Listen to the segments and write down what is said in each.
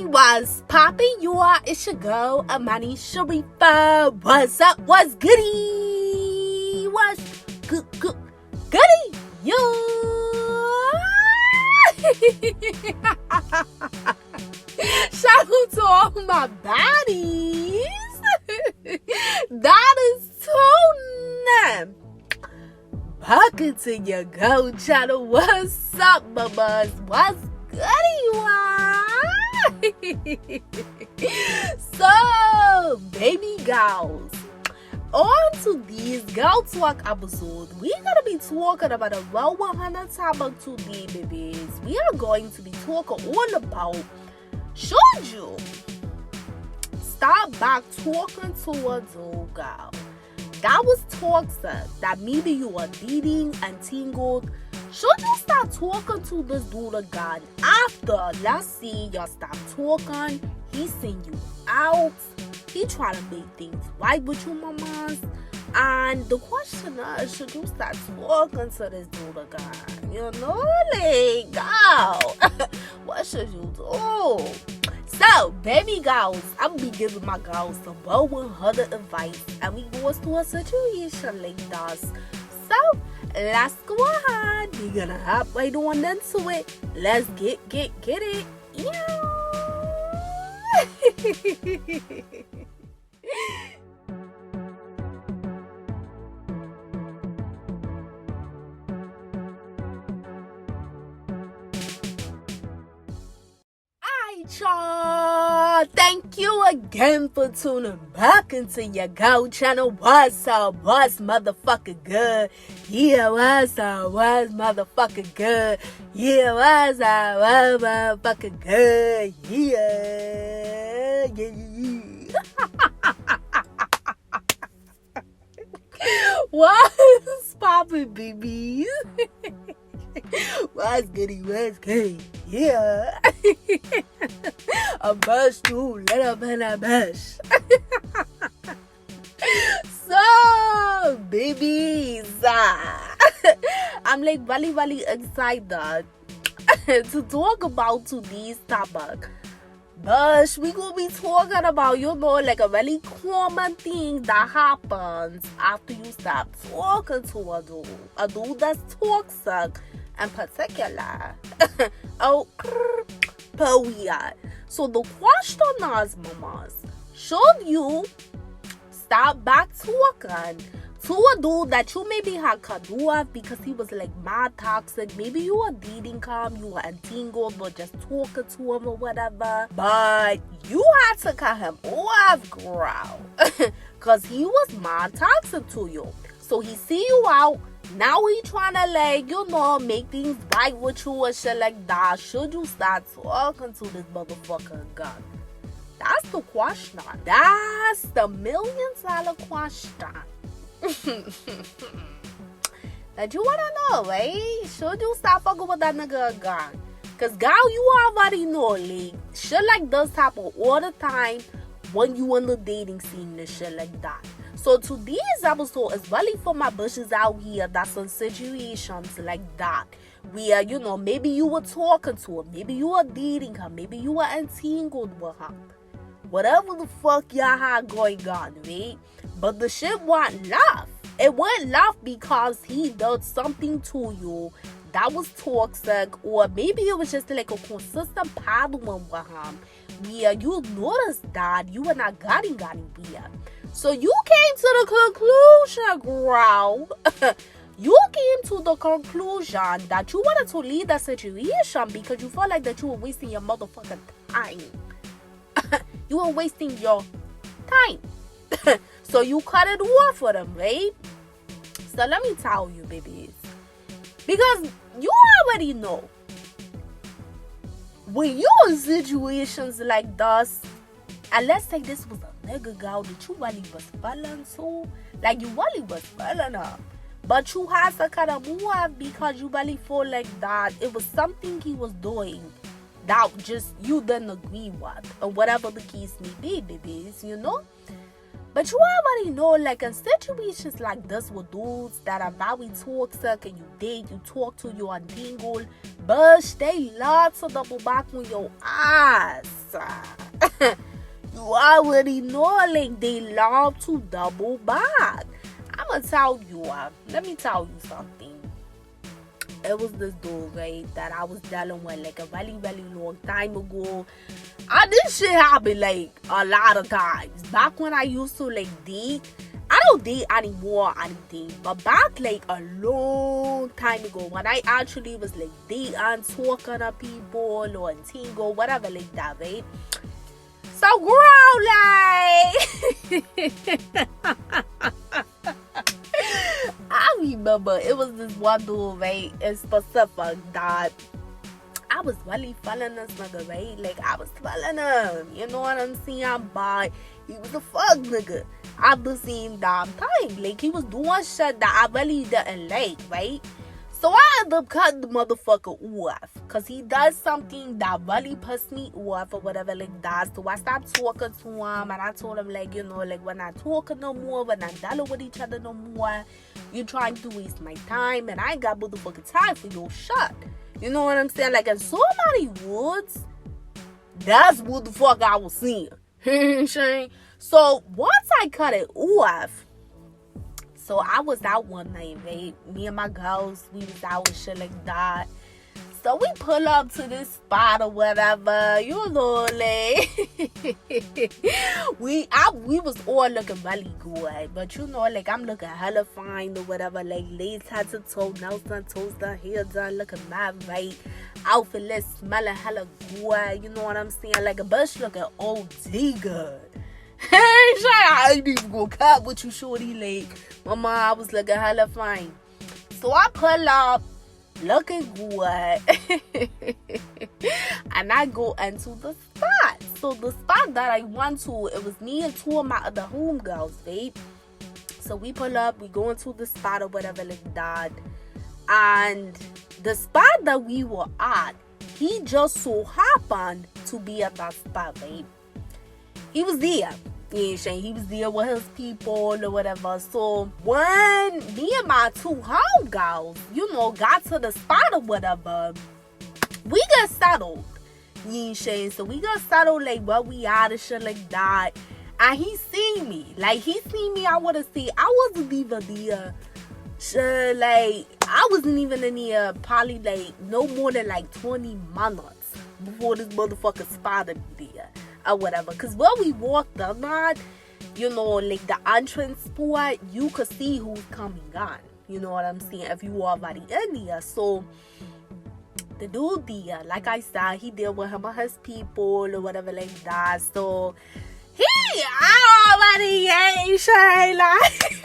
What's poppin'? It's your girl, AmaniSharifah. What's up? What's goody? What's goody? Yo! Shout out to all my baddies. That is too Welcome to your Go channel. What's up, mamas? What's goody? So, baby girls, on to these girl talk episodes, we're gonna be talking about a Roe Ah topic today, babies. We are going to be talking all about, should you stop back talking to a dude, girl that was toxic, that maybe you are dating and tangled? Should you start talking to this dude again after, let's say, y'all stop talking, he send you out, he try to make things right with you, mamas? And the question is, should you start talking to this dude again? You know, like, girl, what should you do? So, baby girls, I'm gonna be giving my girls some Roe Ah advice, and we go through a situation like this. So, let's go ahead. We're gonna hop right on into it. Let's get it. Y'all, thank you again for tuning back into your Go channel. What's up? What's motherfucking good? Yeah, what's up? What's motherfucking good? Yeah, what's up? What's motherfucking good? Yeah. What's poppin', babies? What's goody? What's goody? Yeah. A bush too, let up in a bush. So, babies, I'm like really excited to talk about today's topic. But we gonna be talking about, like a really common thing that happens after you stop talking to a dude that's toxic in particular. Period. So the question is, mamas, should you stop back talking to a dude that you maybe had cut off because he was like mad toxic? Maybe you were dating him, you were entangled, but just talking to him or whatever, but you had to cut him off, girl, because he was mad toxic to you. So he see you out, now he trying to, like, make things right with you and shit like that. Should you start talking to this motherfucker again? That's the question. That's the $1 million question. That you wanna know, right? Should you stop fucking with that nigga again? Cause girl, you already know, like, shit like this happen all the time when you in the dating scene and shit like that. So today's episode is really for my bushes out here that's in situations like that, where, maybe you were talking to him, maybe you were dating him, maybe you were entangled with him. Whatever the fuck y'all had going on, right? But the shit wasn't love. It wasn't love because he did something to you that was toxic, or maybe it was just like a consistent pattern with him, where you noticed that you were not getting anywhere. So you came to the conclusion, girl. You came to the conclusion that you wanted to leave the situation because you felt like that you were wasting your motherfucking time. You were wasting your time. So you cut it off for them, right? So let me tell you, babies, because you already know, when you in situations like this, and let's say this was a nigga, girl, that you really was feeling to, like, you really was feeling up, but you had to kind of move because you really feel like that it was something he was doing that just you didn't agree with, or whatever the case may be, babies, But you already know, like, in situations like this with dudes that are very toxic and you date, you talk to, you untangle, but they love to double back on your ass. You already know, like, they love to double back. I'ma tell you, let me tell you something. It was this dude, right, that I was dealing with, like, a very, very long time ago. This shit happened, like, a lot of times. Back when I used to, like, date, I don't date anymore or anything, but back, like, a long time ago, when I actually was, like, dating, talking to people, or tingle, whatever, like that, right? So, girl, like... I remember it was this one dude, right, in specific that I was really feeling this nigga, right? Like, I was feeling him, you know what I'm saying? But he was a fuck nigga at the same damn time. Like, he was doing shit that I really didn't like, right? So I ended up cutting the motherfucker off, because he does something that really pissed me off or whatever like that. So I stopped talking to him, and I told him, like, you know, like, we're not talking no more, we're not dealing with each other no more. You're trying to waste my time, and I ain't got motherfucking time for your shit. You know what I'm saying? Like, in so many words, that's what the fuck I was saying. So once I cut it off, so I was out one night, right? Me and my girls, we was out and shit like that. So we pull up to this spot or whatever, you know, like we was all looking really good, but you know, like, I'm looking hella fine or whatever, like, lace head to toe, nails done, toes done, hair done, looking mad right, outfit lit, smelling hella good, you know what I'm saying? Like, a bitch looking OD good. Hey, I ain't even gonna cut with you, shorty. Like, mama, I was looking hella fine. So I pull up, looking good, and I go into the spot. So the spot that I went to, it was me and two of my other homegirls, babe. So we pull up, we go into the spot or whatever like that. And the spot that we were at, he just so happened to be at that spot, babe. He was there. He was there with his people or whatever. So when me and my two homegirls, you know, got to the spot or whatever, we got settled. So we got settled, like, where we at and shit like that. And he seen me. Like, he seen me, I wanna see. I wasn't even there. Shit, like, I wasn't even in here probably, like, no more than, like, 20 minutes before this motherfucker spotted me there. Or whatever, because when we walked up, you know, like, the entrance spot, you could see who's coming on. You know what I'm saying? If you already in there. So the dude there, like I said, he deal with him and his people or whatever like that. So he already ain't shy, like.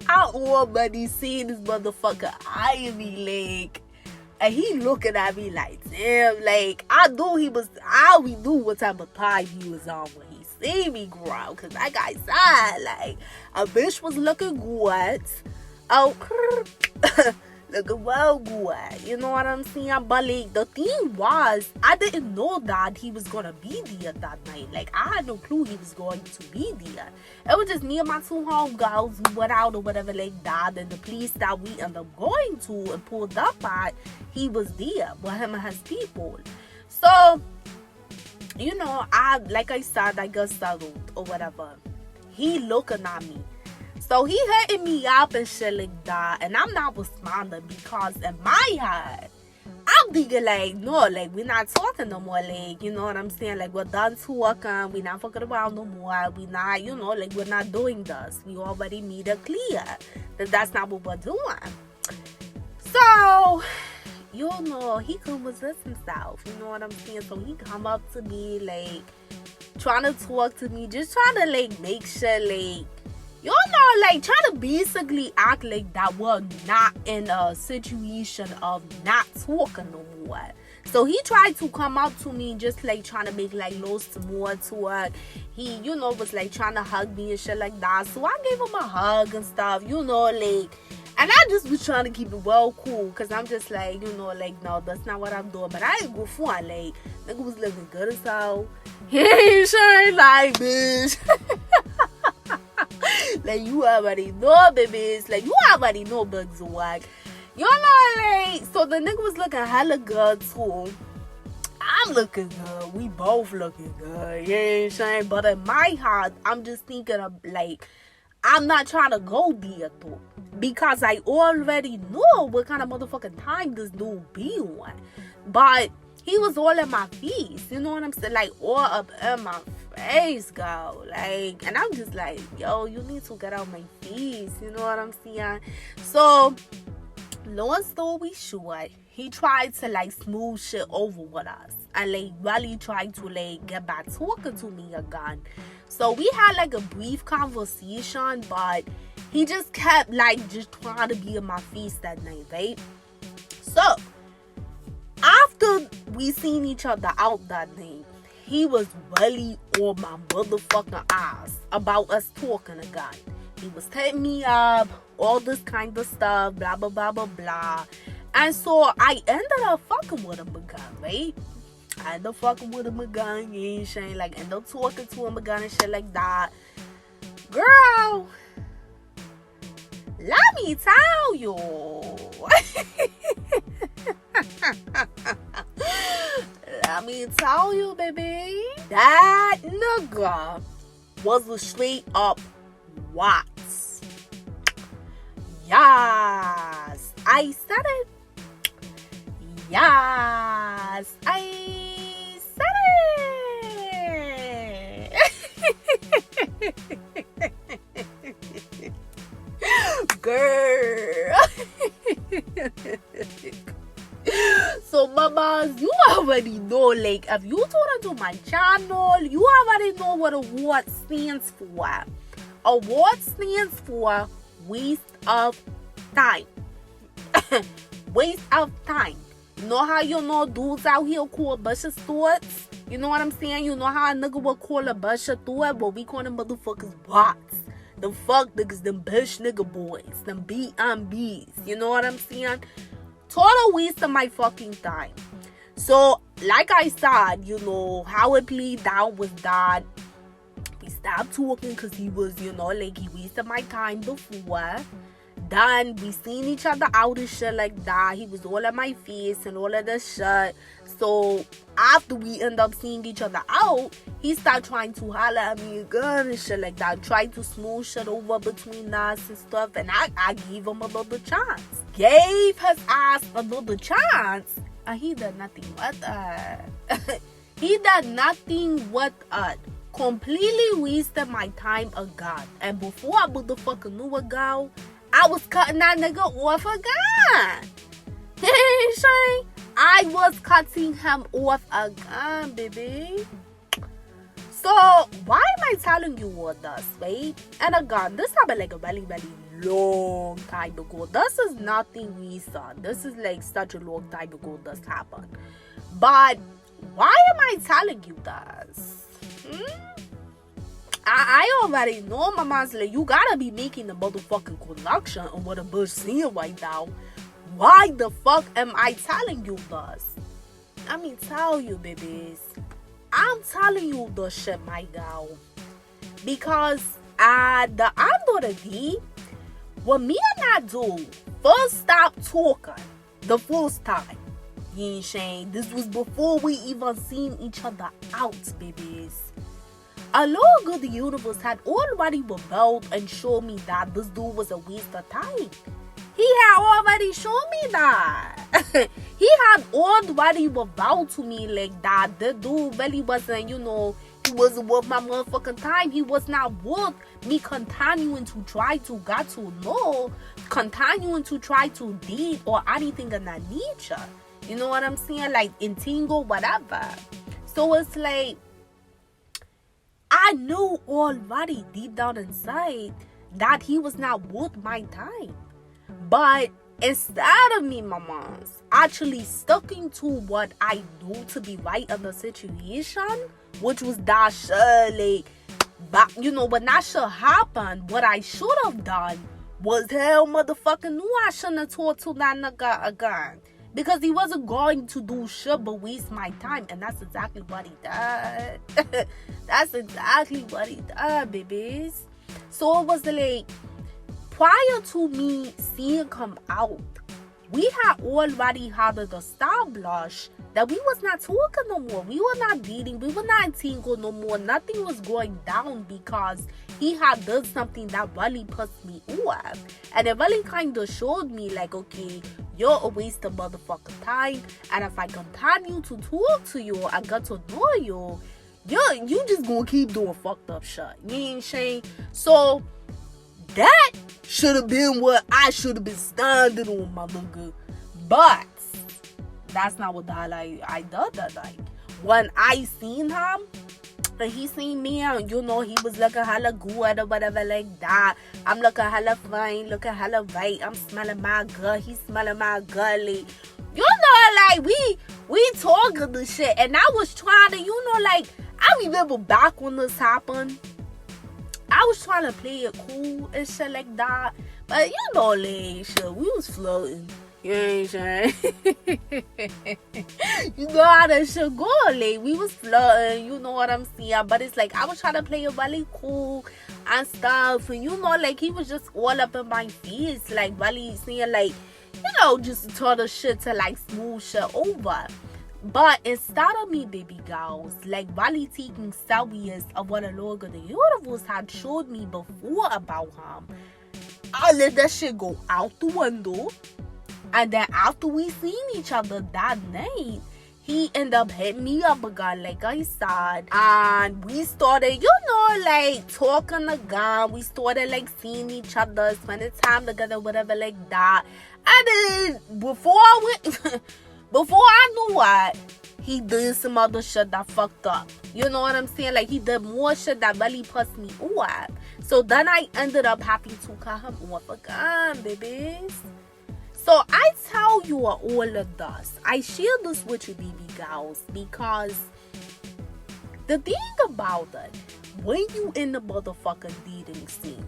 I already seen this motherfucker eyeing me, like. And he looking at me like, damn, like, I already knew what type of time he was on when he see me grow. Because like I said, like, a bitch was looking good. Oh, looking well good. You know what I'm saying? But, like, the thing was, I didn't know that he was going to be there that night. Like, I had no clue he was going to be there. It was just me and my two homegirls. We went out or whatever like that. And the place that we ended up going to and pulled up at, he was there with him and his people. So, you know, like I said, I got settled or whatever. He looking at me. So he hitting me up and shit like that. And I'm not responding because in my head, I'm thinking like, no, like, we're not talking no more. Like, you know what I'm saying? Like, we're done talking. We're not fucking around no more. We're not, you know, like, we're not doing this. We already made it clear that that's not what we're doing. So, you know, he could resist himself. You know what I'm saying? So he come up to me, like, trying to talk to me. Just trying to, like, make sure, like, you know, like, trying to basically act like that we're not in a situation of not talking no more. So he tried to come up to me, just, like, trying to make, like, little small talk. He, you know, was, like, trying to hug me and shit like that. So I gave him a hug and stuff, you know, like, And I just was trying to keep it well cool, because I'm just like, you know, like, no, that's not what I'm doing. But I ain't go for it. Like, nigga was looking good as hell. He ain't sure like, bitch. Like, you already know, babies. Like, you already know bugs are whack. You know, like, so the nigga was looking hella good, too. I'm looking good. We both looking good. You know what I'm saying? But in my heart, I'm just thinking of, like, I'm not trying to go there, though. Because I already know what kind of motherfucking time this dude be on. But he was all in my face. You know what I'm saying? Like, all up in my face, girl. Like, and I'm just like, yo, you need to get out my face. You know what I'm saying? So, long story short, he tried to, like, smooth shit over with us. And, like, really tried to, like, get back talking to me again. So, we had, like, a brief conversation, but he just kept, like, just trying to be in my face that night, right? So, after we seen each other out that night, he was really on my motherfucking ass about us talking again. He was hitting me up, all this kind of stuff, blah, blah, blah, blah, blah. And so, I ended up fucking with him again, right? I ended up fucking with him again, and shit, like, ended up talking to him again and shit like that. Girl, let me tell you. Let me tell you, baby. That nigga was a straight up what? Yes, I said it. Yes, I said it. Girl. So, mamas, you already know, like, if you tune into my channel, you already know what award stands for. Award stands for waste of time. Waste of time. You know how you know dudes out here call a bunch of thoughts? You know what I'm saying? You know how a nigga would call a bunch of thought? But we call them motherfuckers bots. Them fuck niggas, them bitch nigga boys. Them B&Bs. You know what I'm saying? Total waste of my fucking time. So, like I said, you know, how it played out was that we stopped talking because he was, you know, like, he wasted my time before. Then we seen each other out and shit like that. He was all in my face and all of this shit. So after we end up seeing each other out, he started trying to holler at me again and shit like that. Tried to smooth shit over between us and stuff. And I gave him another chance. Gave his ass another chance. And he did nothing with it. He did nothing with it. Completely wasted my time again. And before I motherfucking knew a girl, I was cutting that nigga off again. I was cutting him off again, baby. So, why am I telling you all this, right? And again, this happened like a very, very long time ago. This is nothing recent. This is like such a long time ago this happened. But, why am I telling you this? I already know, my mom's like, you gotta be making the motherfucking connection on what a bush seeing right now. Why the fuck am I telling you this? Let me tell you, babies. I'm telling you this shit, my girl. Because at the end of the day, what me and I do, first stop talking the first time. You ain't saying this was before we even seen each other out, babies. A little good the universe had already rebelled and showed me that this dude was a waste of time. He had already shown me that. He had already rebelled to me like that. The dude really wasn't, you know, he wasn't worth my motherfucking time. He was not worth me continuing to try to get to know, continuing to try to date or anything of that nature. You know what I'm saying? Like, entangle, whatever. So it's like, I knew already deep down inside that he was not worth my time. But instead of me, mamas, actually sticking to what I knew to be right in the situation, which was that shit, like, but, you know, when that shit happened, what I should have done was hell motherfucking knew I shouldn't have talked to that nigga again. Because he wasn't going to do shit but waste my time. And that's exactly what he did. That's exactly what he did, babies. So it was like, prior to me seeing him out, we had already had the established that we was not talking no more. We were not dating. We were not single no more. Nothing was going down because he had done something that really pissed me off. And it really kind of showed me like, okay, you're a waste of motherfucking time. And if I continue to talk to you, I got to know you, you just gonna keep doing fucked up shit. You know what I'm saying? So that should have been what I should have been standing on, my nigga. But that's not what the hell I did that night. When I seen him and he seen me, and you know, he was looking hella good or whatever like that. I'm looking hella fine, looking hella right. I'm smelling my gut. He's smelling my gully. You know, like we talking the shit. And I was trying to, you know, like, I remember back when this happened, I was trying to play it cool and shit like that. But you know, like, shit, we was floating. You know what I'm saying? You know how that shit go, like, we was flirting, you know what I'm saying? But it's like, I was trying to play it really cool and stuff. And you know, like, he was just all up in my face, like, really saying, like, you know, just tell the shit to, like, smooth shit over. But instead of me, baby girls, like, really taking serious of what the Lord of the universe had showed me before about him, I let that shit go out the window. And then after we seen each other that night, he ended up hitting me up again, like I said. And we started, you know, like, talking again. We started, like, seeing each other, spending time together, whatever, like that. And then before I knew what, he did some other shit that fucked up. You know what I'm saying? Like, he did more shit that really pissed me off. So then I ended up having to cut him off again, babies. So I tell you all of this. I share this with you, baby girls, because the thing about it, when you in the motherfucking dating scene,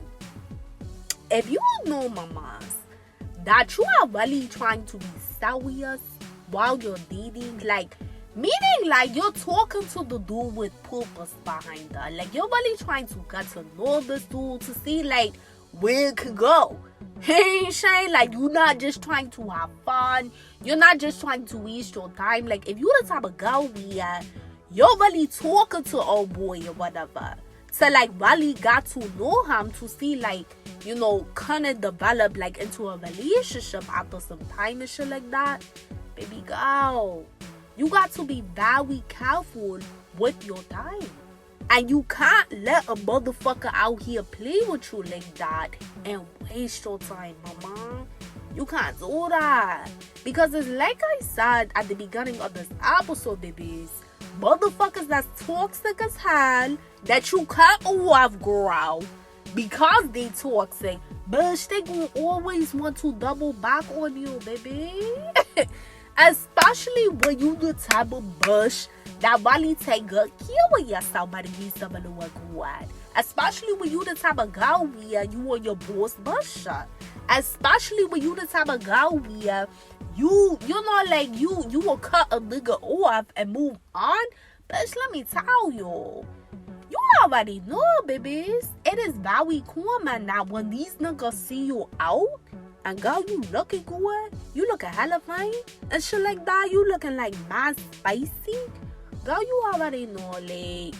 if you know, mamas, that you are really trying to be serious while you're dating, like, meaning, like, you're talking to the dude with purpose behind that. Like, you're really trying to get to know this dude to see, like, where it could go. Hey, Shane, like, you're not just trying to have fun. You're not just trying to waste your time. Like, if you're the type of girl where you're really talking to old boy or whatever, so, like, really got to know him to see, like, you know, kind of develop, like, into a relationship after some time and shit like that, baby girl, you got to be very careful with your time. And you can't let a motherfucker out here play with you like that and waste your time, mama. You can't do that. Because it's like I said at the beginning of this episode, babies, motherfuckers that's toxic as hell, that you cut off, girl, because they toxic, bitch, they gonna always want to double back on you, baby. Especially when you the type of bitch that really take good care of yourself by the reason of the work what. Especially when you the type of girl where you on your boss bus shot. Especially when you the type of girl where you know, like, you will cut a nigga off and move on. Bitch, let me tell you. You already know, babies. It is very common now when these niggas see you out, and girl, you looking good, you looking hella fine, and shit like that, you looking like mad spicy. Girl, you already know, like,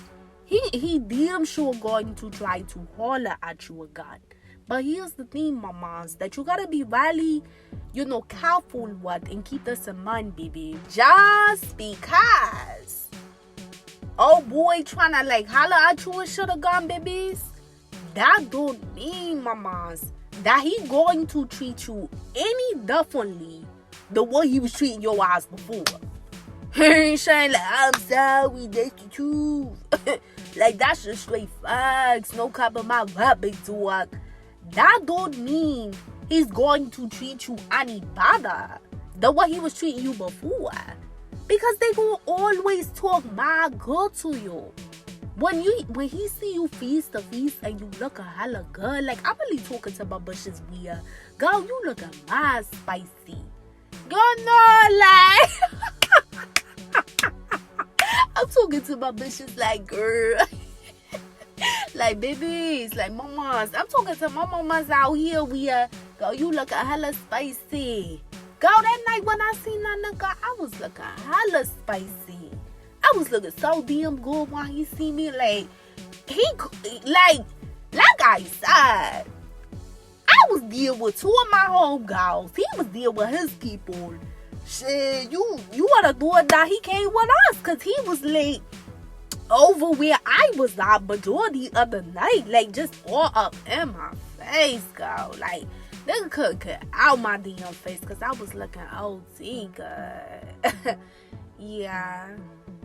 he damn sure going to try to holler at you again. But here's the thing, mamas, that you gotta be really, you know, careful with and keep this in mind, baby. Just because oh boy trying to, like, holler at you and shit again, babies, that don't mean, mamas, that he going to treat you any differently the way he was treating your ass before. He ain't saying, like, I'm sorry, that's the truth. Like, that's just straight facts. No cap of my rapping talk. That don't mean he's going to treat you any better than what he was treating you before. Because they gonna always talk mad good to you. when he see you feast the feast and you look a hella good, like I'm really talking to my bushes weird. Girl, you looking mad spicy. You know, like I'm talking to my bitches like, girl. Like babies, like mamas. I'm talking to my mamas out here. Girl, you looking hella spicy. Girl, that night when I seen that nigga, I was looking hella spicy. I was looking so damn good while he see me. Like I said, I was dealing with two of my homegirls. He was dealing with his people. Shit, you wanna do it now? He came with us because he was late over where I was at majority of the night. Like, just all up in my face, girl. Like, nigga couldn't cut out my damn face because I was looking OT good. Yeah,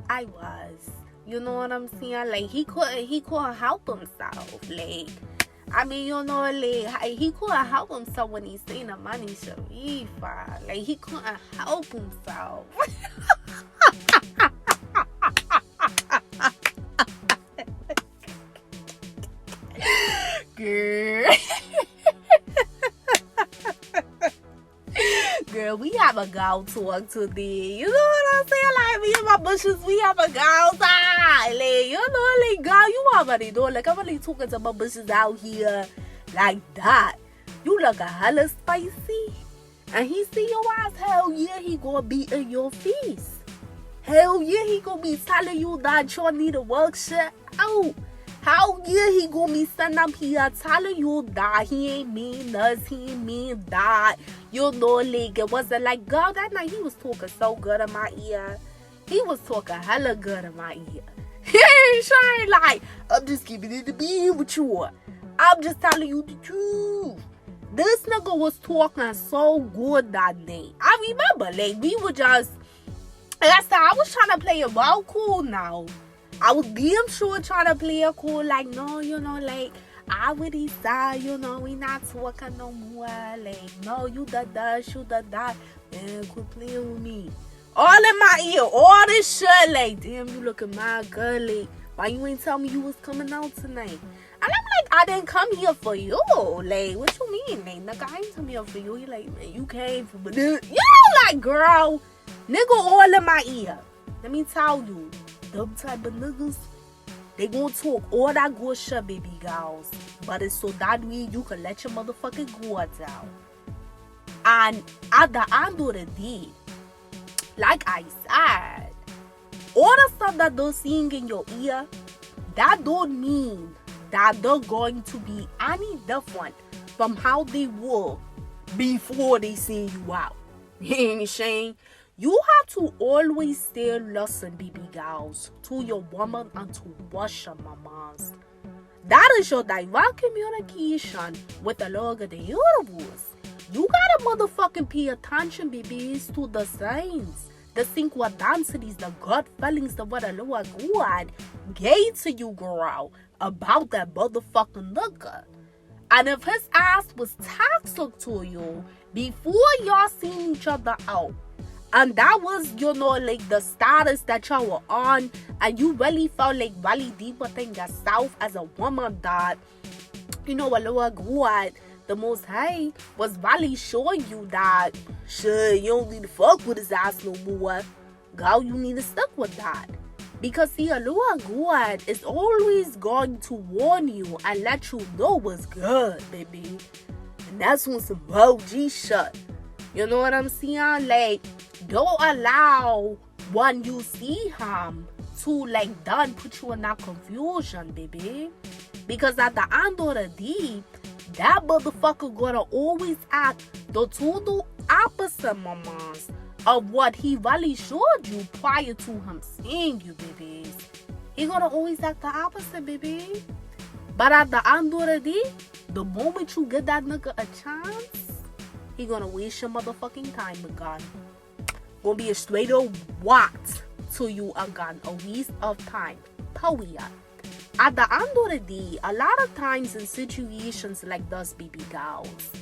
I was. You know what I'm saying? Like, he couldn't help himself. Like, I mean, you know, like, he couldn't help himself when he seen AmaniSharifah. Like, he couldn't help himself. Girl, we have a girl talk today. You know what I'm saying? Like, me and my bushes, we have a girl time. Like, you know, like, girl, you already know. Like, I'm really talking to my bushes out here like that. You look a hella spicy. And he see your ass, hell yeah, he gonna be in your face. Hell yeah, he gonna be telling you that you need to work shit out. How yeah, he gonna be sitting up here telling you that he ain't mean this, he ain't mean that. You know, like, it wasn't like, girl, that night he was talking so good in my ear. He was talking hella good in my ear. He ain't trying like, I'm just keeping it to be with you. I'm just telling you the truth. This nigga was talking so good that day. I remember, like, we were just, like I said, I was trying to play it well cool now. I was damn sure trying to play it cool, like, no, you know, like, I already said, you know, we not talking no more. Like, no, you the this, you the that. Man, quit playing with me. All in my ear, all this shit, like, damn, you looking mad good, like, why you ain't tell me you was coming out tonight? And I'm like, I didn't come here for you. Like, what you mean? Like, nigga, I ain't come here for you. He like, man, you came for me. You know, like, girl, nigga all in my ear. Let me tell you, them type of niggas, they gonna talk all that good shit, baby girls. But it's so that way you can let your motherfucking guards out. And at the end of the day, like I said, all the stuff that they're seeing in your ear, that don't mean that they're going to be any different from how they were before they send you out. You ain't saying? You have to always stay listen, baby girls, to your woman and to wash your mamas. That is your direct communication with the Lord of the universe. You gotta motherfucking pay attention, babies, to the signs, the synchronicities, the gut feelings of what the Lord God gave to you, girl, about that motherfucking nigga. And if his ass was toxic to you before y'all seen each other out, and that was, you know, like the status that y'all were on, and you really felt like really deep within yourself as a woman that, you know, what Lord God, the Most High, was really showing you that, shit, you don't need to fuck with his ass no more. Girl, you need to stick with that. Because see, Lord God is always going to warn you and let you know what's good, baby. And that's on some OG shit. You know what I'm saying? Like, don't allow when you see him to, like, done put you in that confusion, baby. Because at the end of the day, that motherfucker gonna always act the total opposite, mamas, of what he really showed you prior to him seeing you, babies. He gonna always act the opposite, baby. But at the end of the day, the moment you get that nigga a chance, he gonna waste your motherfucking time again. Gonna be a straight up what to you again. A waste of time. Period. At the end of the day, a lot of times in situations like this, baby girls,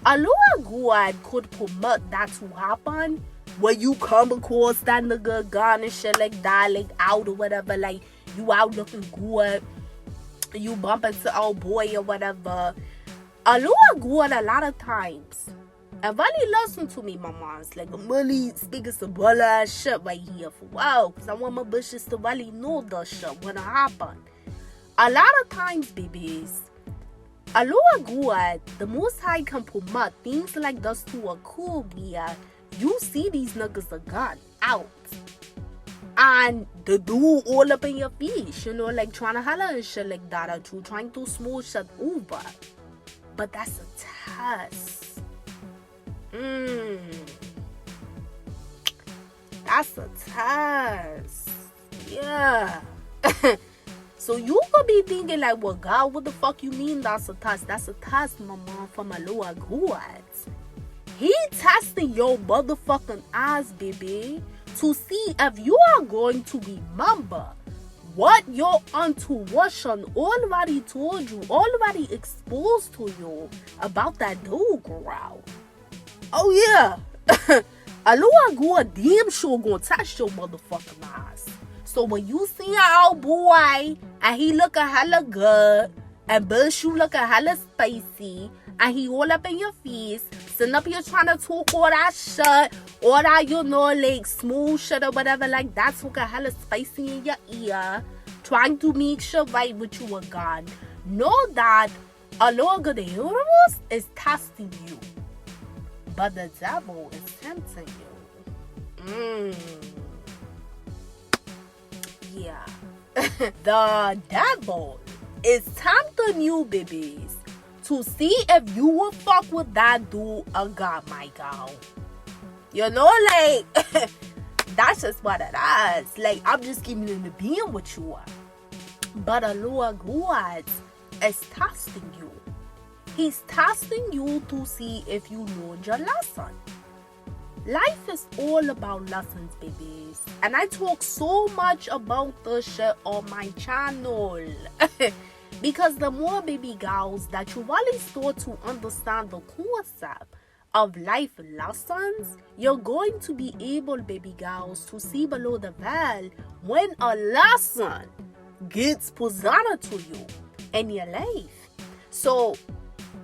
a Lord God could permit that to happen when you come across that nigga gun and shit like that, like out or whatever. Like, You out looking good. You bump into old boy or whatever. A lot good a lot of times. And really listen to me, mamas. Like, I'm really speaking some bull shit right here for wow. Because I want my bitches to really know the shit when it happen. A lot of times, babies, a lot good, the Most High can promote things like this to a cool where you see these niggas are gone out. And the dude all up in your face, you know, like trying to holler and shit like that, or you trying to smooth shit over. But that's a test. That's a test. Yeah. So you could be thinking like, well, God, what the fuck you mean that's a test? That's a test, my mom, from a lower God. He testing your motherfucking eyes, baby, to see if you are going to remember what your intuition already told you, already exposed to you about that dude, girl. Oh yeah. A little good damn sure gonna touch your motherfucking eyes. So when you see an old boy and he looking hella good and Bush you looking hella spicy and he all up in your face, sitting up here trying to talk all that shit, all that, you know, like smooth shit or whatever like that, talking hella spicy in your ear, trying to make sure right with you are God. Know that a Lord of the universe is testing you. But the devil is tempting you. Yeah. The devil is tempting you, babies, to see if you will fuck with that dude or God, my girl. You know, like, that's just what it is. Like, I'm just giving you the being with you. But the Lord God is testing you. He's testing you to see if you learned your lesson. Life is all about lessons, babies. And I talk so much about this shit on my channel. Because the more baby girls that you really start to understand the concept of life lessons, you're going to be able, baby girls, to see below the veil when a lesson gets presented to you in your life. So,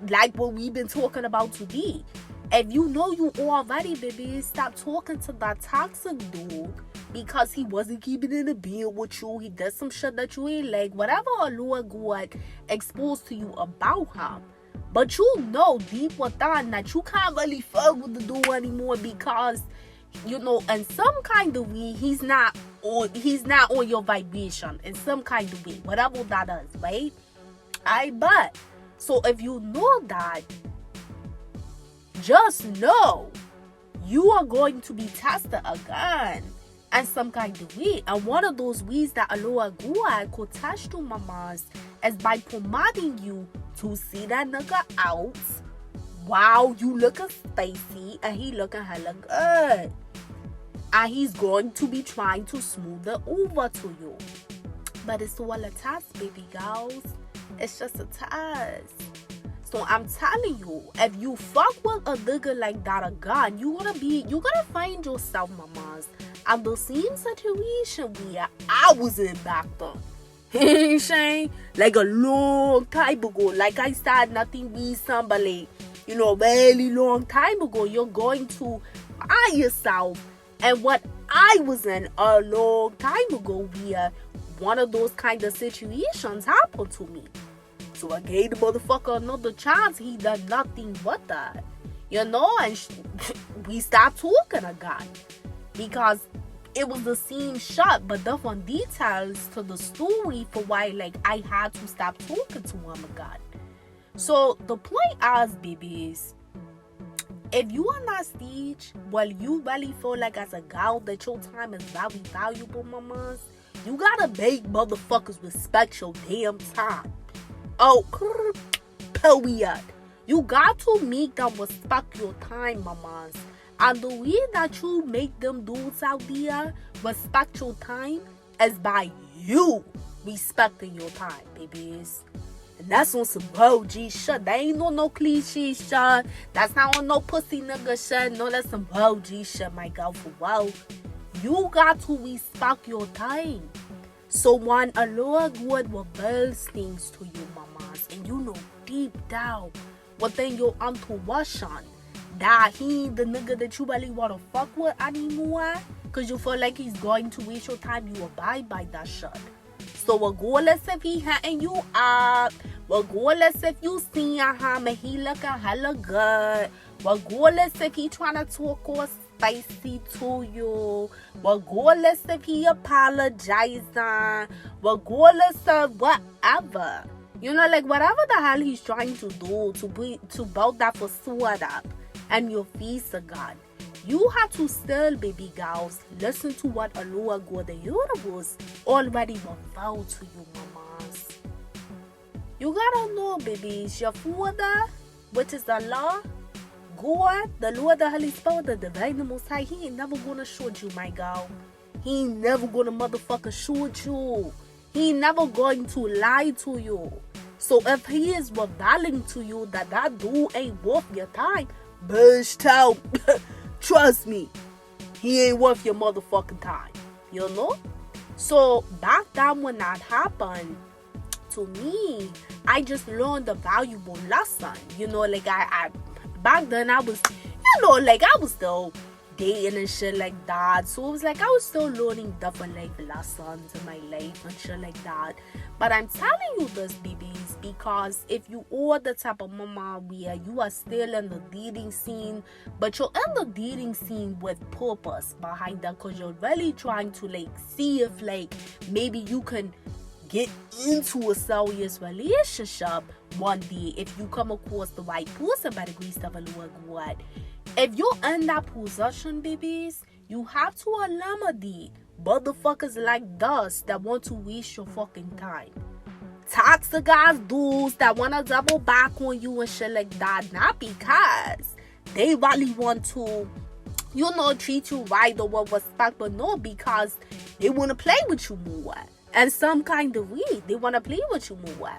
like what we've been talking about today, if you know you already, baby, stop talking to that toxic dude because he wasn't keeping in the bill with you. He did some shit that you ain't like. Whatever a Lord God exposed to you about him. But you know deep within that you can't really fuck with the dude anymore because, you know, in some kind of way, he's not on your vibration in some kind of way. Whatever that is, right? I bet. So if you know that, just know you are going to be tested again in some kind of way. And one of those ways that Allah God could test you, mamas, is by promoting you to see that nigga out while you looking spicy and he looking hella good. And he's going to be trying to smooth it over to you. But it's all a test, baby girls. It's just a test. So I'm telling you, if you fuck with a nigga like that again, you're gonna find yourself, mamas, in the same situation where I was in back then. Shane, like a long time ago. Like I said, nothing be somebody, you know, really long time ago. You're going to find yourself and what I was in a long time ago where one of those kind of situations happened to me. So I gave the motherfucker another chance. He done nothing but that. You know, and we stopped talking again. Because it was the same shot, but different details to the story for why, like, I had to stop talking to him again. So the point is, babies, if you are not stage, well, you really feel like as a girl that your time is very valuable, mamas, you gotta make motherfuckers respect your damn time. Oh, period. You got to make them respect your time, mamas. And the way that you make them dudes out there respect your time is by you respecting your time, babies. And that's on some OG shit. That ain't on no cliche shit. That's not on no pussy nigga shit. No, that's some OG shit, my girl, for wow. You got to respect your time. So when a Lord God reveals things to you, mamas, and you know deep down within your intuition that he ain't the nigga that you really want to fuck with anymore, because you feel like he's going to waste your time, you abide by that shit. So regardless if he hitting you up, regardless if you seeing him and he looking hella good, regardless if he trying to talk all spicy to you, regardless if he apologizing, regardless of whatever, you know, like whatever the hell he's trying to do to build that facade up and your face of God, you have to still, baby girls, listen to what Allah God the universe already revealed to you, mamas. You gotta know, babies, your father, which is Allah, God, the Lord, the Holy Spirit, the Divine, the Most High, he ain't never gonna shoot you, my girl. He ain't never gonna motherfucker shoot you. He ain't never going to lie to you. So if he is revealing to you that that dude ain't worth your time, burst out. Trust me, he ain't worth your motherfucking time, you know? So back then when that happened to me, I just learned a valuable lesson. You know, like I back then I was, you know, like I was still dating and shit like that. So it was like I was still learning different life lessons in my life and shit like that. But I'm telling you this, babies, because if you are the type of mama where you are still in the dating scene, but you're in the dating scene with purpose behind that, because you're really trying to like see if like maybe you can get into a serious relationship one day if you come across the right person by the grace of the Lord God. If you're in that position, babies, you have to eliminate motherfuckers like us that want to waste your fucking time. Toxic ass dudes that want to double back on you and shit like that. Not because they really want to, you know, treat you right or with respect, but no, because they want to play with you more. And some kind of way, they want to play with you more.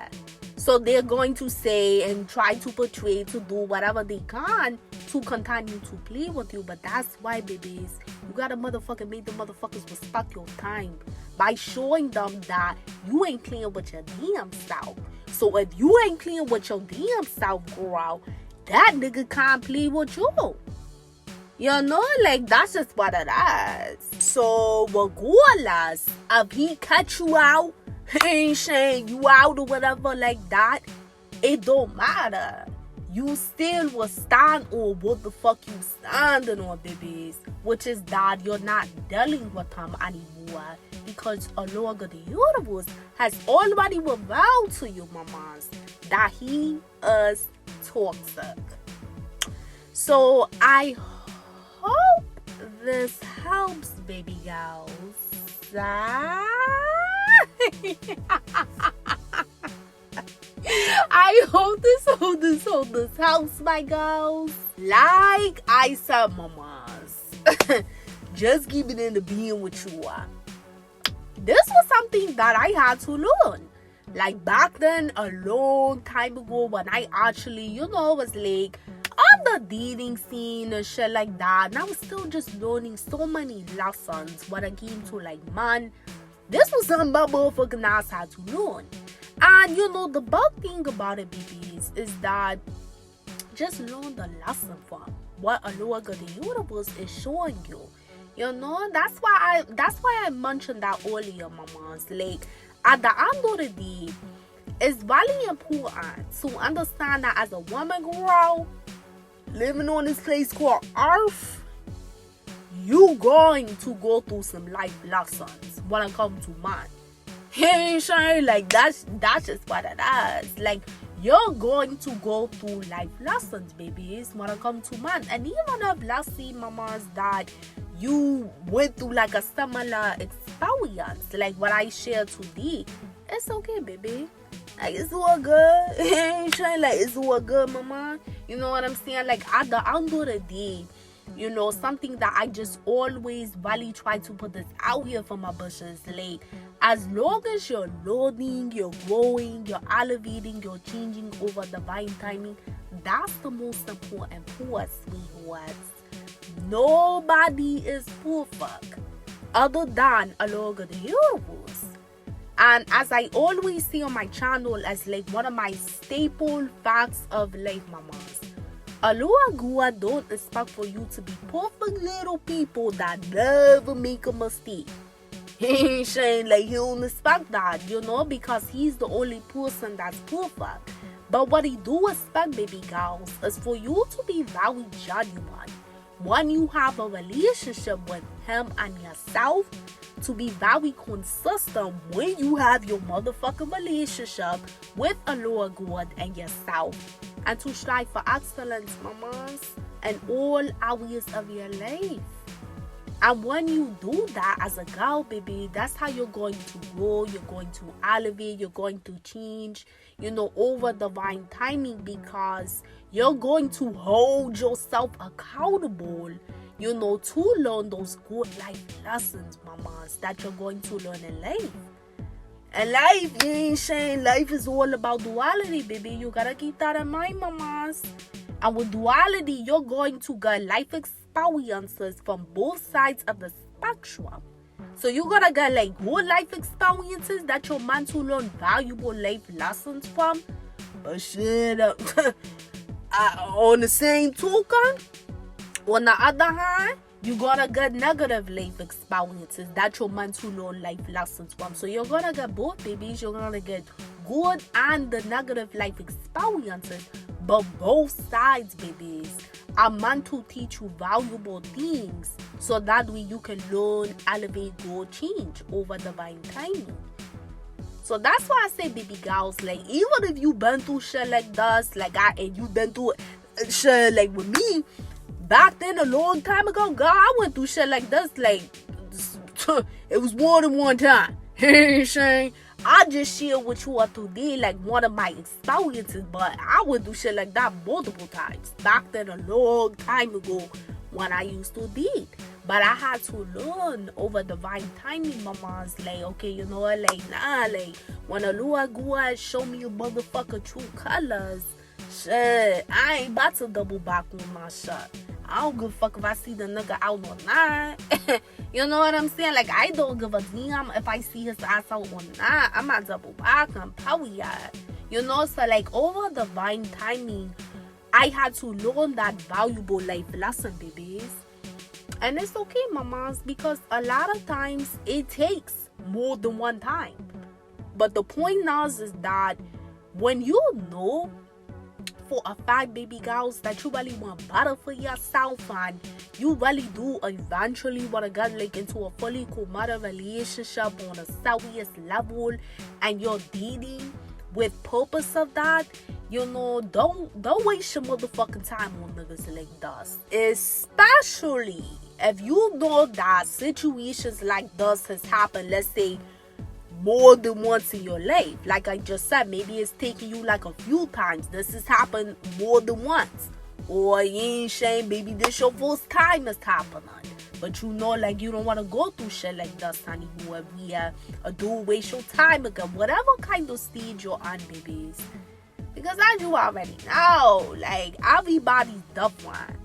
So they're going to say and try to portray to do whatever they can to continue to play with you. But that's why, babies, you gotta motherfucking make the motherfuckers respect your time by showing them that you ain't playing with your damn self. So if you ain't playing with your damn self, girl, that nigga can't play with you. You know, like that's just what it is. So regardless if he cut you out, he ain't saying you out or whatever like that, it don't matter. You still will stand on what the fuck you standing on, babies. Which is that you're not dealing with him anymore, because Allah of the universe has already revealed to you, mamas, that he is toxic. So I hope this helps, baby girls. I hope this helps, my girls. Like I said, mamas, just keep it in the being with you are. This was something that I had to learn. Like back then, a long time ago, when I actually, you know, was like on the dating scene and shit like that, and I was still just learning so many lessons when I came to like, man, this was something my motherfucking ass had to learn. And you know, the bug thing about it, babies, is that just learn the lesson from what Allah of the universe is showing you. You know, that's why I mentioned that earlier, mamas. Like at the end of the day, it's really important to understand that as a woman, girl, living on this place called Earth, you going to go through some life lessons when it comes to man. He ain't saying like that's just what it is. Like you're going to go through life lessons, babies, when it comes to man. And even if let's see, mamas, that you went through like a similar experience, like what I shared today, it's okay, baby. Like it's all good. He ain't saying like it's all good, mama. You know what I'm saying? Like at the end of the day, you know, something that I just always really try to put this out here for my bushes. Like, as long as you're learning, you're growing, you're elevating, you're changing over divine timing, that's the most important part, sweethearts. Nobody is perfect other than Allah of the universe. And as I always say on my channel, as like one of my staple facts of life, mamas, Allah God don't expect for you to be perfect little people that never make a mistake. He ain't saying like he don't expect that, because he's the only person that's perfect. But what he do expect, baby girls, is for you to be very genuine. When you have a relationship with him and yourself, to be very consistent when you have your motherfucking relationship with Allah God and yourself. And to strive for excellence, mamas, in all areas of your life. And when you do that as a girl, baby, that's how you're going to grow, you're going to elevate, you're going to change, over divine timing, because you're going to hold yourself accountable, to learn those good life lessons, mamas, that you're going to learn in life. And life, you ain't saying life is all about duality, baby. You gotta keep that in mind, mamas. And with duality, you're going to get life experiences from both sides of the spectrum. So you're gonna get like good life experiences that you're meant to learn valuable life lessons from. But shit, on the same token, on the other hand, you're gonna get negative life experiences that you're meant to learn life lessons from. So you're gonna get both, babies. You're gonna get good and the negative life experiences. But both sides, babies, are meant to teach you valuable things, so that way you can learn, elevate, grow, change over divine timing. So that's why I say, baby girls, like, even if you been through shit like this, and you been through shit like with me, back then a long time ago, girl, I went through shit like this, it was more than one time. I just share with you today, like, one of my experiences, but I went through shit like that multiple times. Back then, a long time ago, when I used to date. But I had to learn over divine timing, mamas. Like, okay, when a Lord God show me your motherfucker true colors, shit, I ain't about to double back on my shit. I don't give a fuck if I see the nigga out or not. You know what I'm saying? Like, I don't give a damn if I see his ass out or not. I'm not double back. I'm period. So like, over divine timing, I had to learn that valuable life lesson, babies. And it's okay, mamas, because a lot of times it takes more than one time. But the point now is that when you know for a fact, baby girls, that you really want better for yourself, and you really do eventually want to get like into a fully committed relationship on a serious level, and you're dating with purpose of that, don't waste your motherfucking time on niggas like this. Especially if you know that situations like this has happened, let's say, more than once in your life. Like I just said, maybe it's taking you like a few times. This has happened more than once. Or you ain't saying, baby, this your first time it's happening. But like, you don't want to go through shit like this anymore. Don't waste your time again. Whatever kind of stage you're on, babies. Because as you already know, like, everybody's different.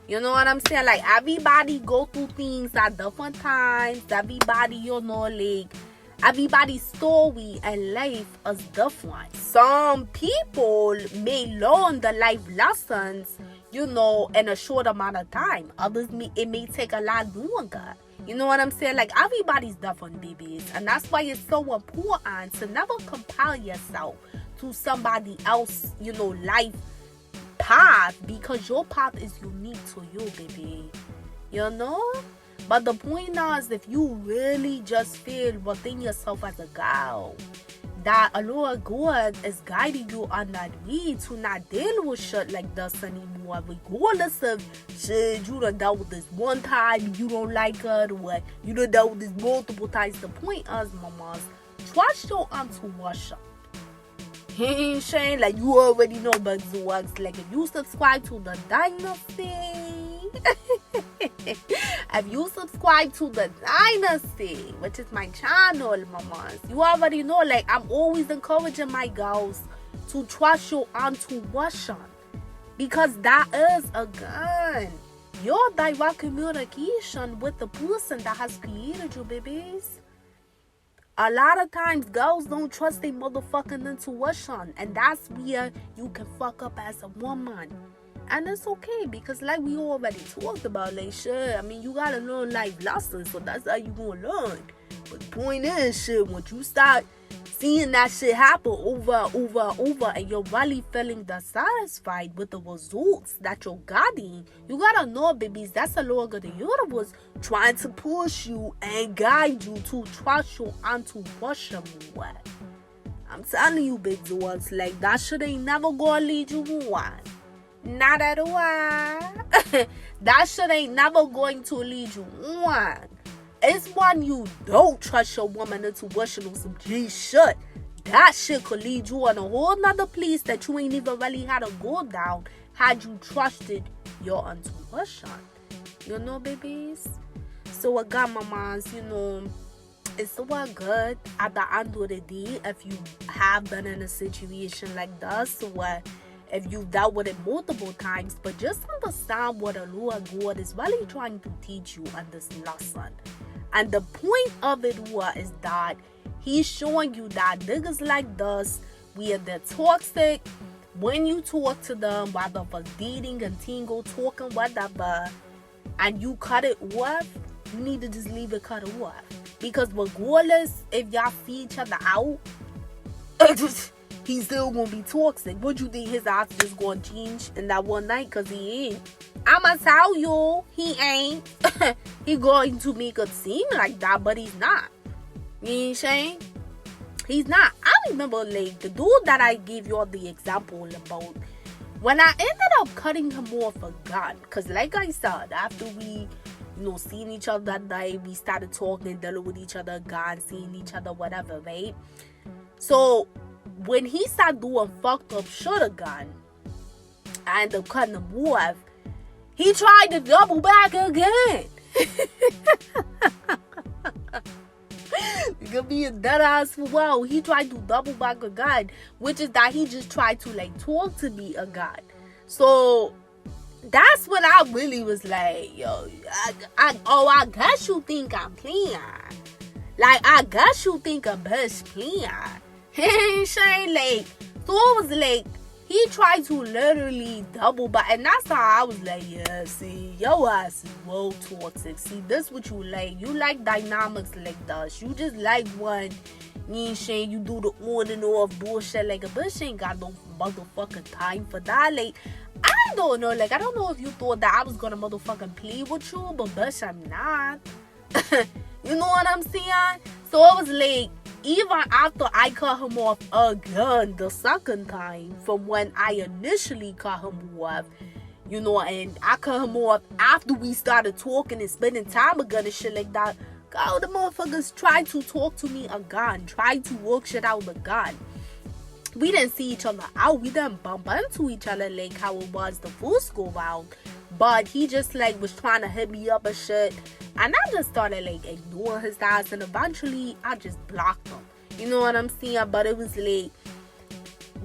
You know what I'm saying? Like, everybody go through things at different times. Everybody, like, everybody's story and life is different. Some people may learn the life lessons, in a short amount of time. Others, it may take a lot longer. You know what I'm saying? Like, everybody's different, babies. And that's why it's so important to never compare yourself to somebody else, life path, because your path is unique to you, baby. But the point now is, if you really just feel within yourself as a girl that Allah God is guiding you on that way to not deal with shit like this anymore, regardless of shit you done dealt with this one time, you don't like it, or you done dealt with this multiple times. The point is, mamas, trust your intuition. He ain't saying, like, you already know, but works. Like, if you subscribe to the Dynasty, if you subscribe to the Dynasty, which is my channel, mamas, you already know, like, I'm always encouraging my girls to trust your intuition, because that is, again, your direct communication with the person that has created you, babies. A lot of times girls don't trust their motherfucking intuition, and that's where you can fuck up as a woman. And it's okay, because like we already talked about, like, shit, I mean, you gotta learn life lessons, so that's how you gonna learn. But the point is, shit, once you start seeing that shit happen over and over and over, and you're really feeling dissatisfied with the results that you're getting, you gotta know, babies, that's the Lord of the universe trying to push you and guide you to trust your intuition more. I'm telling you, big ones, like, that shit ain't never gonna lead you on. Not at all. That shit ain't never going to lead you on. It's when you don't trust your woman intuition or some G shit. That shit could lead you on a whole nother place that you ain't even really had to go down had you trusted your intuition. You know, babies? So again, mamas, you know, it's so good at the end of the day if you have been in a situation like this, or if you've dealt with it multiple times. But just understand what the Lord God is really trying to teach you in this lesson. And the point of it is that he's showing you that niggas like this, where they're toxic, when you talk to them, whether for dating and tingle, talking, whatever, and you cut it off, you need to just leave it cut off. Because regardless if y'all see each other out, he's still gonna be toxic. What you think his ass just gonna change in that one night? Cause he ain't. I'ma tell you, he ain't. He going to make it seem like that, but he's not. You know what I'm saying? He's not. I remember, like, the dude that I gave you all the example about, when I ended up cutting him off again, cause like I said, after we, you know, seeing each other that night, we started talking and dealing with each other again, seeing each other, whatever, right? So when he started doing fucked up shit again, I ended up cutting him off. He tried to double back again. You could be a dead ass for a while. He tried to double back again, which is that he just tried to, like, talk to me again. So that's when I really was like, yo, I guess you think I'm playing. Like, I guess you think I'm best playing. Shane, like, so it was like, he tried to literally double back, and that's how I was like, yeah, see, your ass is well toxic. See, this what you like. You like dynamics like this. You just like when, you do the on and off bullshit. Like, a bitch ain't got no motherfucking time for that. Like, I don't know. Like, I don't know if you thought that I was gonna motherfucking play with you, but bitch, I'm not. You know what I'm saying? So it was like, even after I cut him off again the second time from when I initially cut him off, you know, and I cut him off after we started talking and spending time again and shit like that, God, the motherfuckers tried to talk to me again, tried to work shit out again. We didn't see each other out, we didn't bump into each other like how it was the first go round, but he just, like, was trying to hit me up and shit. And I just started, like, ignoring his ass, and eventually I just blocked him. You know what I'm saying? But it was like,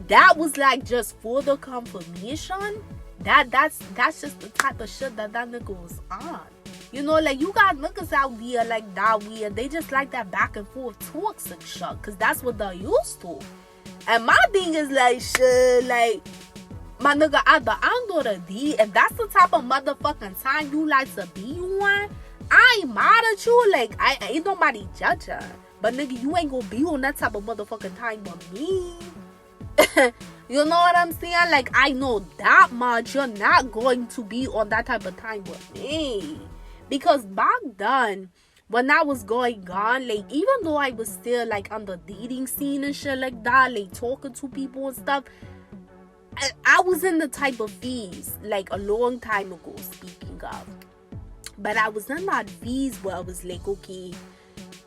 that was like just for the confirmation. That's just the type of shit that nigga was on. You know, like, you got niggas out there like that weird. They just like that back and forth toxic shit, cause that's what they're used to. And my thing is like, shit, like, my nigga, at the end of the day, if that's the type of motherfucking time you like to be on, I ain't mad at you. Like, I ain't nobody judging. But nigga, you ain't gonna be on that type of motherfucking time with me. You know what I'm saying? Like, I know that much. You're not going to be on that type of time with me. Because back then, when I was going on, like, even though I was still, like, on the dating scene and shit like that, like, talking to people and stuff, I was in the type of phase, like, a long time ago, speaking of. But I was in that phase where I was like, okay,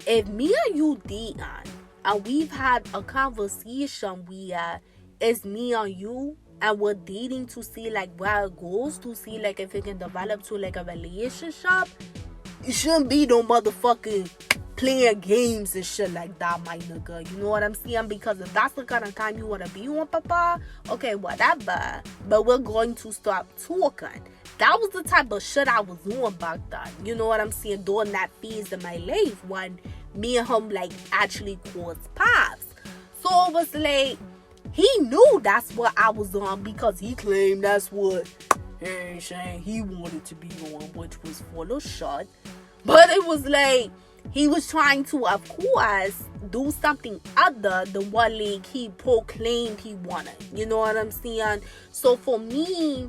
if me and you date on, and we've had a conversation where it's me and you, and we're dating to see, like, where it goes, to see, like, if it can develop to, like, a relationship, it shouldn't be no motherfucking playing games and shit like that, my nigga. You know what I'm saying? Because if that's the kind of time you want to be on, papa, okay, whatever. But we're going to start talking. That was the type of shit I was on back then. You know what I'm saying? During that phase of my life when me and him like actually crossed paths. So it was like he knew that's what I was on because he claimed that's what he wanted to be on, which was full of shit. But it was like he was trying to, of course, do something other than what like he proclaimed he wanted. You know what I'm saying? So for me,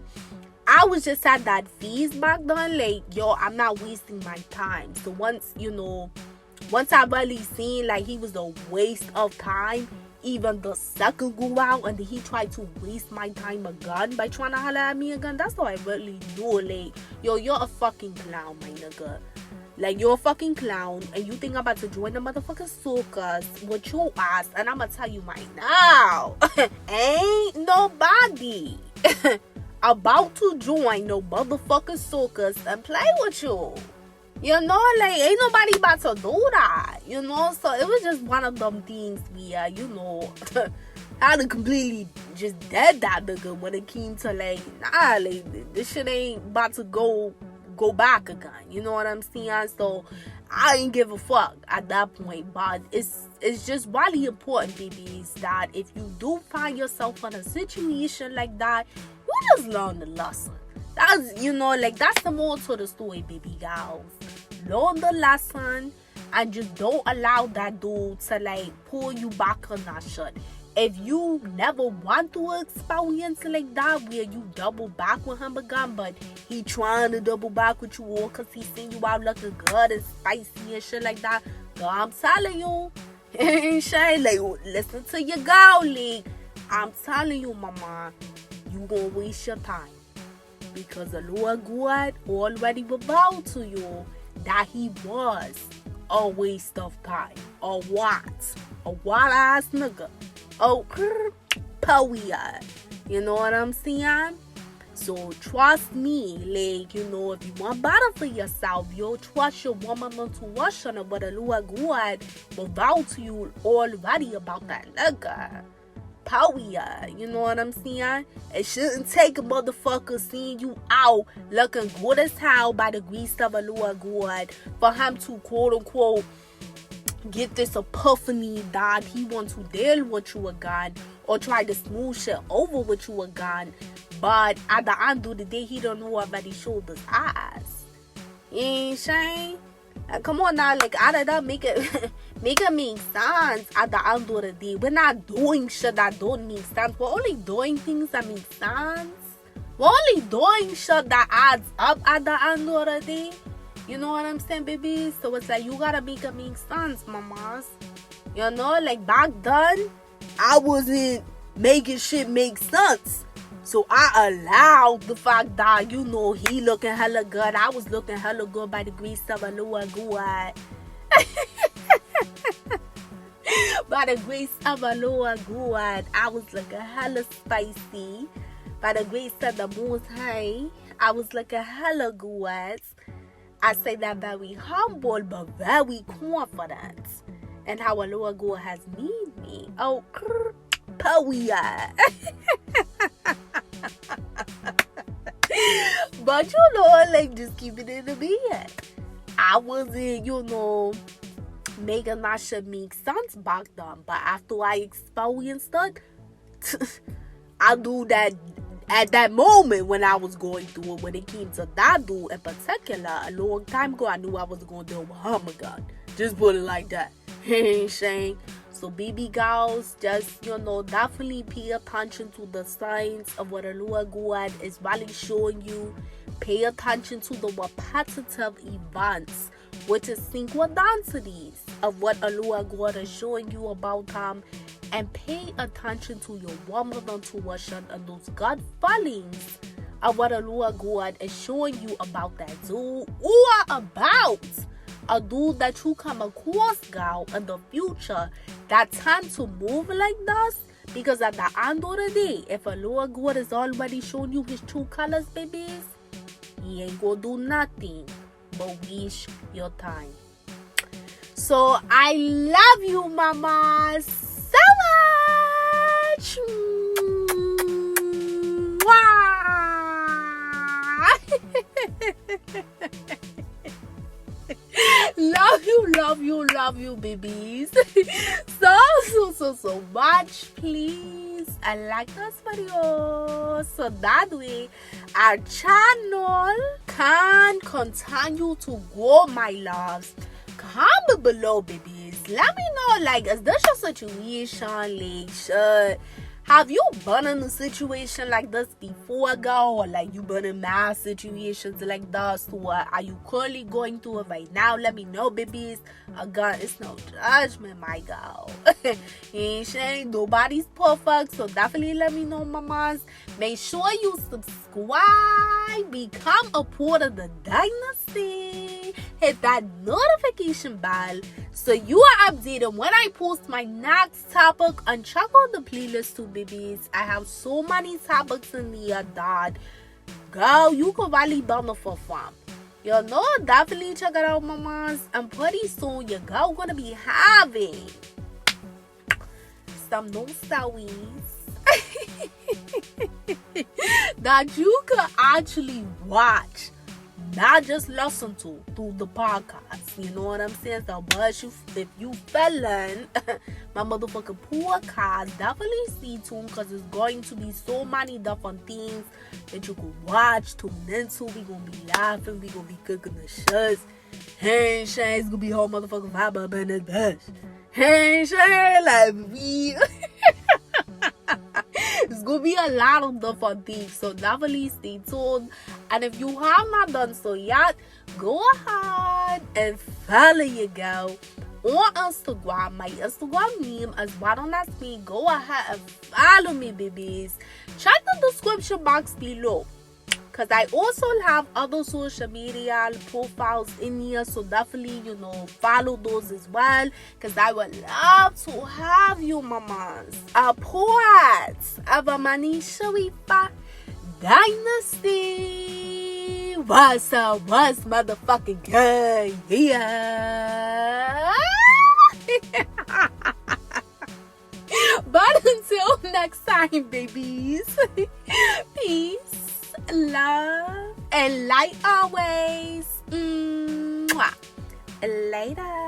I was just at that phase back then, like, yo, I'm not wasting my time. So once I really seen like he was a waste of time, even the second go out, and then he tried to waste my time again by trying to holler at me again, that's how I really knew, like, yo, you're a fucking clown, my nigga. Like, you're a fucking clown, and you think I'm about to join the motherfucking circus with your ass, and I'm gonna tell you right now, ain't nobody about to join no motherfucking circus and play with you. You know, like, ain't nobody about to do that, you know? So it was just one of them things where, you know, I had to completely just dead that nigga when it came to, like, nah, like, this shit ain't about to go back again, you know what I'm saying? So I ain't give a fuck at that point. But it's just really important, babies, that if you do find yourself in a situation like that, you just learn the lesson. That's, you know, like, that's the moral to the story, baby girls. Learn the lesson and just don't allow that dude to, like, pull you back on that shit. If you never want to experience like that, where you double back with him again, but he trying to double back with you all because he seen you out looking good and spicy and shit like that, girl, I'm telling you, like, listen to your girl, like, I'm telling you, mama, you gonna waste your time. Because the Lord God already revealed to you that he was a waste of time. A what? A wild ass nigga. Oh, power. You know what I'm saying? So trust me, like, you know, if you want better for yourself, you trust your woman not to wash on it, but the Lord God revealed to you already about that nigga. Power, you know what I'm saying? It shouldn't take a motherfucker seeing you out looking good as hell by the grace of the Lord God for him to quote unquote get this epiphany that he wants to deal with you again or try to smooth shit over with you again. But at the end of the day, he don't know about his shoulders ass. You ain't saying? Come on now, like, out of that, make it make sense at the end of the day. We're not doing shit that don't make sense. We're only doing things that make sense. We're only doing shit that adds up at the end of the day. You know what I'm saying, baby? So it's like, you gotta make it make sense, mamas. You know, like, back then, I wasn't making shit make sense. So I allowed the fact that, you know, he looking hella good. I was looking hella good by the grace of the Lord God. By the grace of the Lord God, I was looking hella spicy. By the grace of the Most High, I was looking hella good. I say that very humble but very confident. And how the Lord God has made me. Oh, power. But, you know, like, just keep it in the bed. I wasn't, you know, making that shit make sense back then. But after I experienced it, I knew that at that moment when I was going through it, when it came to that dude in particular, a long time ago, I knew I was going to deal with him again. Just put it like that. Ain't saying. So, baby girls, just, you know, definitely pay attention to the signs of what the Lord God is really showing you. Pay attention to the repetitive events, which is synchronicities of what the Lord God is showing you about him. And pay attention to your woman intuition and those gut feelings of what the Lord God is showing you about that dude or about a dude that you come across, girl, in the future that tend to move like this. Because at the end of the day, if a Lord God is already showing you his true colors, babies, he ain't gonna do nothing but waste your time. So I love you, mamas, so much. Mwah. Love you, babies. So much. Please, like this video so that way our channel can continue to grow, my loves. Comment below, babies. Let me know, like, is this your situation? Like, have you been in a situation like this before, girl? Or like you been in mass situations like this? Or are you currently going through it right now? Let me know, babies. Again, it's no judgment, my girl. Ain't shame. Nobody's perfect. So definitely let me know, mamas. Make sure you subscribe. Become a part of the Dynasty. Hit that notification bell so you are updated when I post my next topic. And check out the playlist too, babies. I have so many topics in there that, girl, you can really benefit from. You know, definitely check it out, mamas. And pretty soon your girl gonna be having some new stories that you can actually watch, not just listen to through the podcast. You know what I'm saying? So, but if you fell in my motherfucking podcast, definitely stay tuned, because it's going to be so many different things that you can watch, tune into. We gonna be laughing, we gonna be cooking the shits. Hey, Shay, it's gonna be whole motherfucking vibe up in this bitch. Hey, Shay, like we. It's gonna be a lot of different things, so definitely stay tuned. And if you have not done so yet, go ahead and follow your girl on Instagram. My Instagram name is Why Don't Ask Me. Go ahead and follow me, babies. Check the description box below, because I also have other social media profiles in here. So definitely, you know, follow those as well, because I would love to have you, mamas, a part of AmaniSharifah Dynasty. What's up? What's motherfucking good? Yeah. But until next time, babies, peace, love, and light always. Mwah. Later.